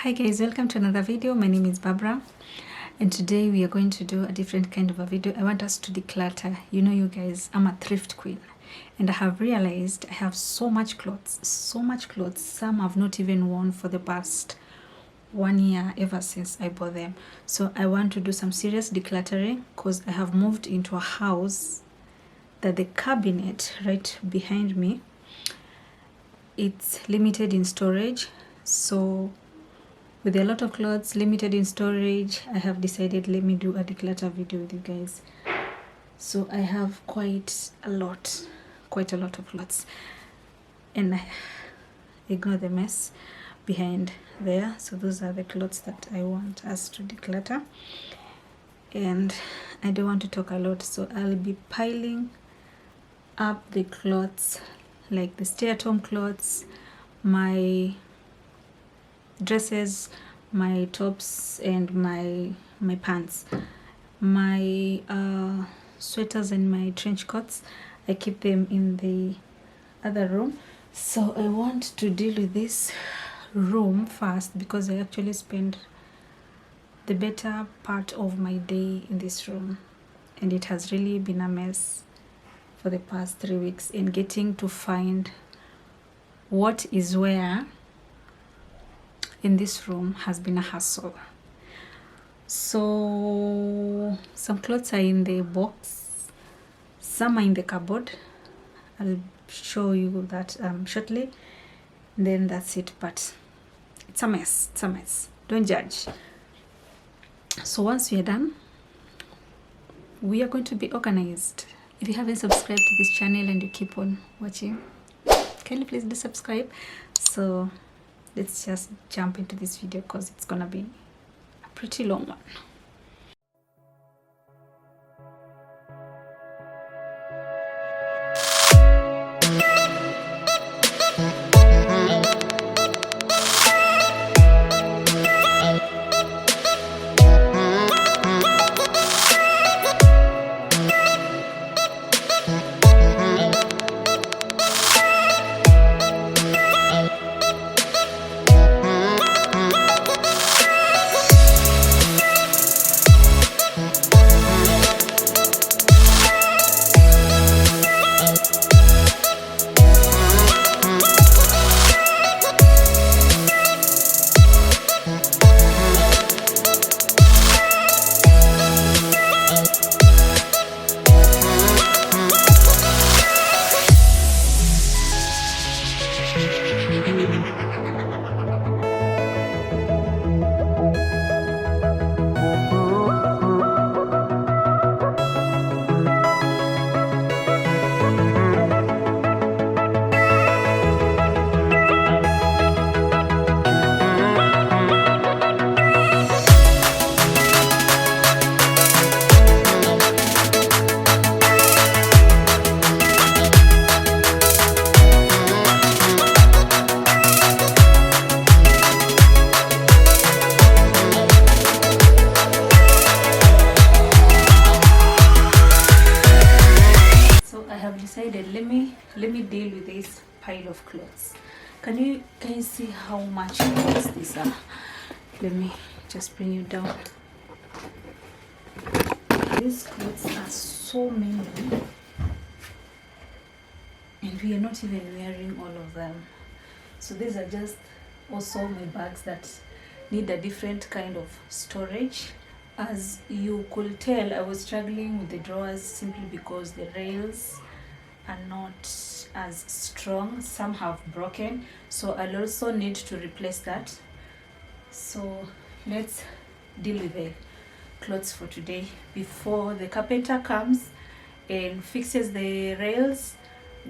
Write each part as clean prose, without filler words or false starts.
Hi guys, welcome to another video. My name is Barbara and today we are going to do a different kind of a video. I want us to declutter. You know, you guys, I'm a thrift queen and I have realized I have so much clothes. Some I've not even worn for the past 1 year ever since I bought them. So I want to do some serious decluttering because I have moved into a house that the cabinet right behind me, it's limited in storage. So with a lot of clothes limited in storage, I have decided let me do a declutter video with you guys. So I have quite a lot of clothes and I ignore the mess behind there. So those are the clothes that I want us to declutter, and I don't want to talk a lot, so I'll be piling up the clothes, like the stay-at-home clothes, my dresses, my tops and my pants, my sweaters and my trench coats. I keep them in the other room. So I want to deal with this room first because I actually spend the better part of my day in this room and it has really been a mess for the past 3 weeks, and getting to find what is where in this room has been a hassle. So some clothes are in the box, some are in the cupboard. I'll show you that shortly. Then that's it, but it's a mess. Don't judge. So once we are done, we are going to be organized. If you haven't subscribed to this channel and you keep on watching, can you please do subscribe? So let's just jump into this video because it's gonna be a pretty long one. Let me deal with this pile of clothes. Can you guys see how much clothes these are? Let me just bring you down. These clothes are so many and we are not even wearing all of them. So these are just also my bags that need a different kind of storage. As you could tell, I was struggling with the drawers simply because the rails are not as strong. Some have broken, so I'll also need to replace that. So let's deal with the clothes for today before the carpenter comes and fixes the rails,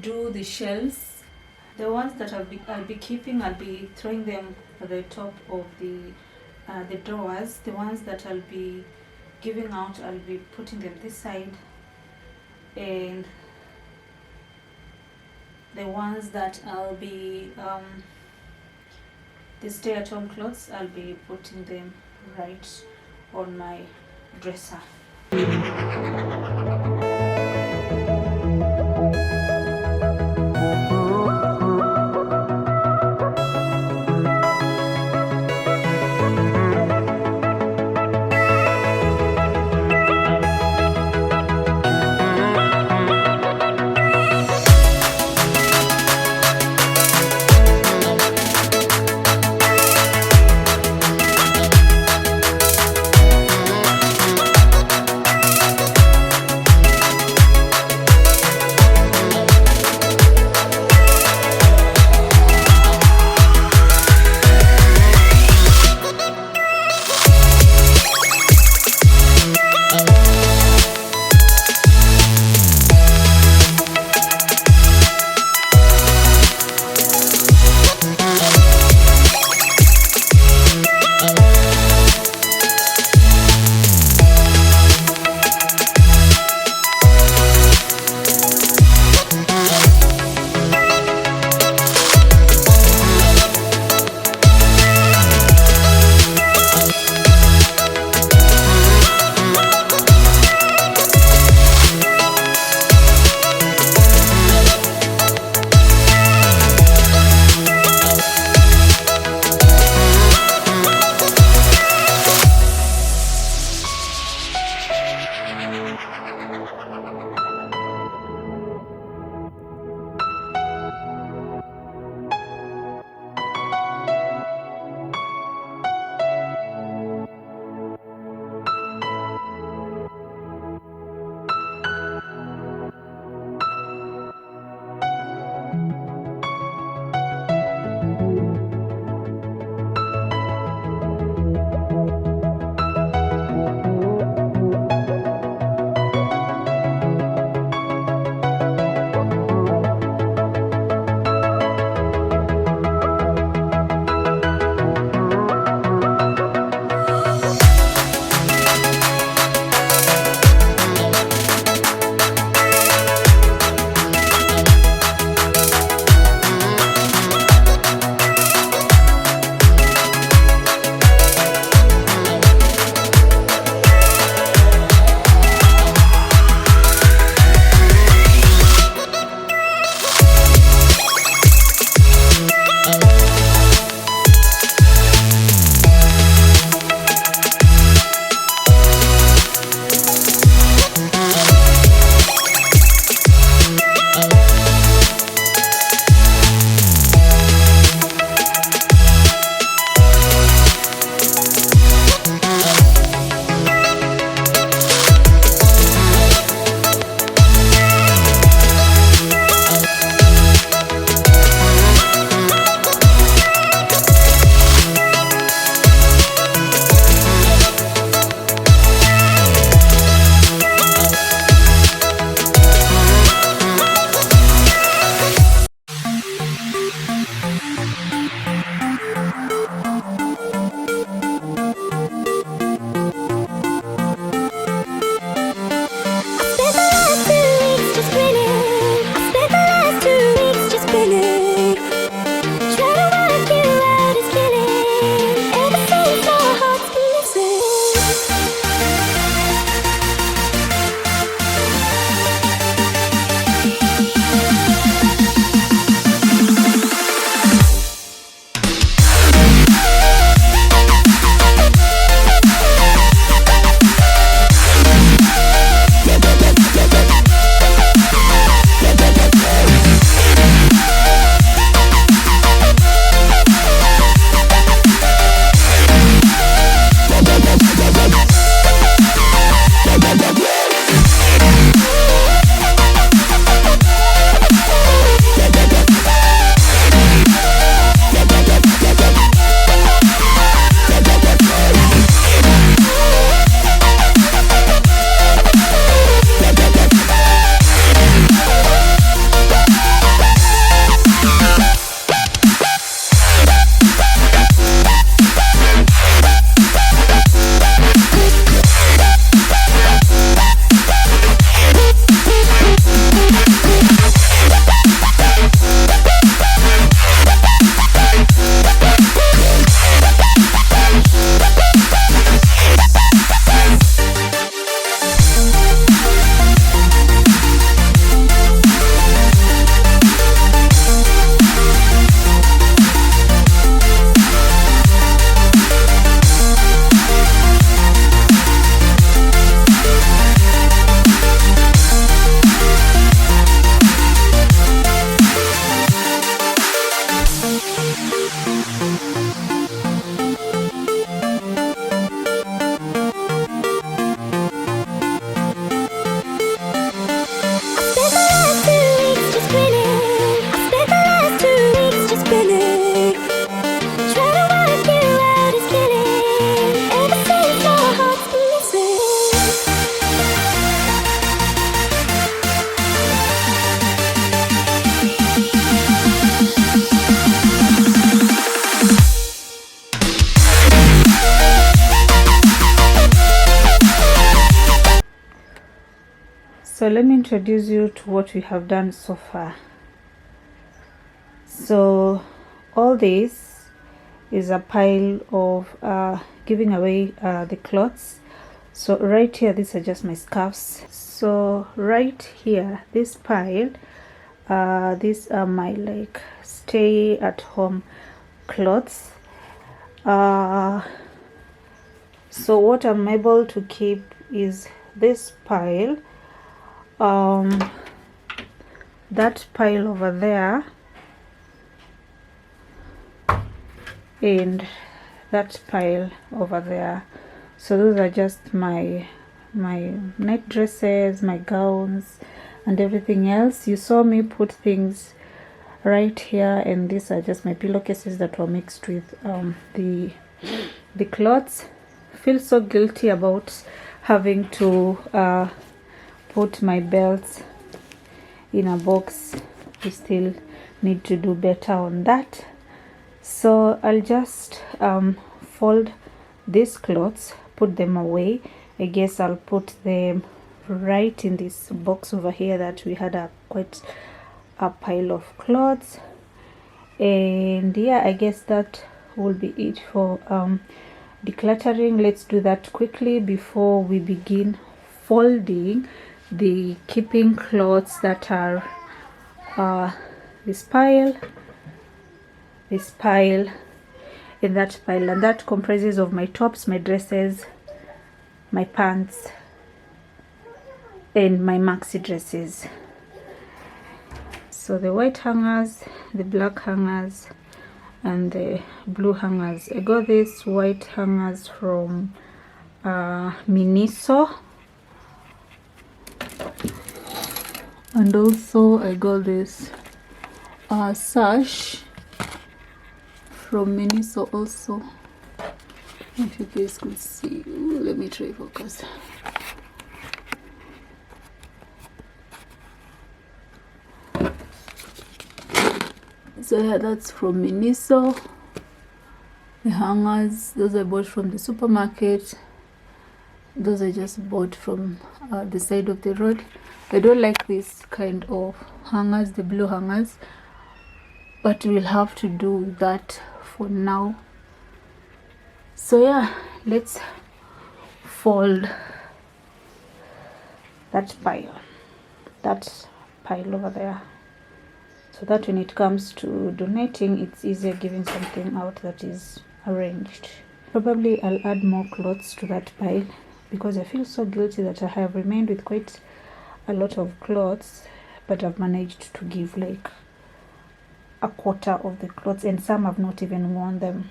do the shelves. The ones that I'll be keeping, I'll be throwing them at the top of the drawers. The ones that I'll be giving out, I'll be putting them this side, and the ones that I'll be the stay-at-home clothes, I'll be putting them right on my dresser. So let me introduce you to what we have done so far. So all this is a pile of giving away the clothes. So right here, these are just my scarves. So right here, this pile, these are my like stay at home clothes. So what I'm able to keep is this pile, that pile over there, and that pile over there. So those are just my night dresses, my gowns, and everything else. You saw me put things right here, and these are just my pillowcases that were mixed with the clothes. Feel so guilty about having to put my belts in a box. We still need to do better on that. So I'll just fold these clothes, put them away. I guess I'll put them right in this box over here that we had quite a pile of clothes. And yeah, I guess that will be it for decluttering. Let's do that quickly before we begin folding the keeping clothes that are this pile, in that pile, and that comprises of my tops, my dresses, my pants, and my maxi dresses. So the white hangers, the black hangers, and the blue hangers. I got these white hangers from Miniso, and also I got this sash from Miniso also. If you guys could see. Ooh, let me try focus. So yeah, that's from Miniso. The hangers, those I bought from the supermarket. Those I just bought from the side of the road. I don't like this kind of hangers, the blue hangers, but we'll have to do that for now. So yeah, let's fold that pile over there, so that when it comes to donating, it's easier giving something out that is arranged. Probably I'll add more clothes to that pile because I feel so guilty that I have remained with quite a lot of clothes, but I've managed to give like a quarter of the clothes, and some have not even worn them.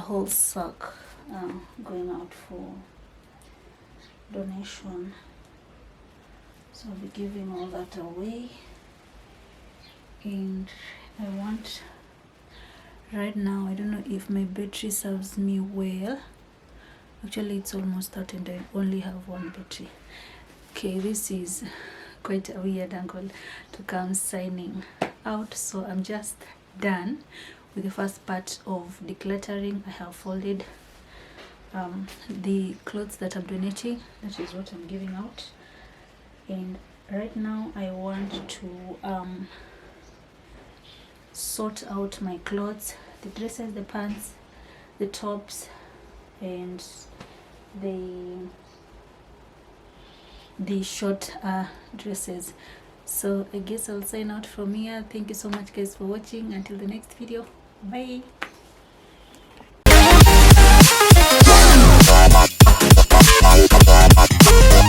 whole sack going out for donation, so I'll be giving all that away. And I want, right now I don't know if my battery serves me well. Actually it's almost out and I only have one battery. Okay, this is quite a weird angle to come signing out, so I'm just done with the first part of decluttering. I have folded the clothes that I'm donating. That is what I'm giving out, and right now I want to sort out my clothes, the dresses, the pants, the tops, and the short dresses. So I guess I'll sign out from here. Thank you so much guys for watching. Until the next video, bye.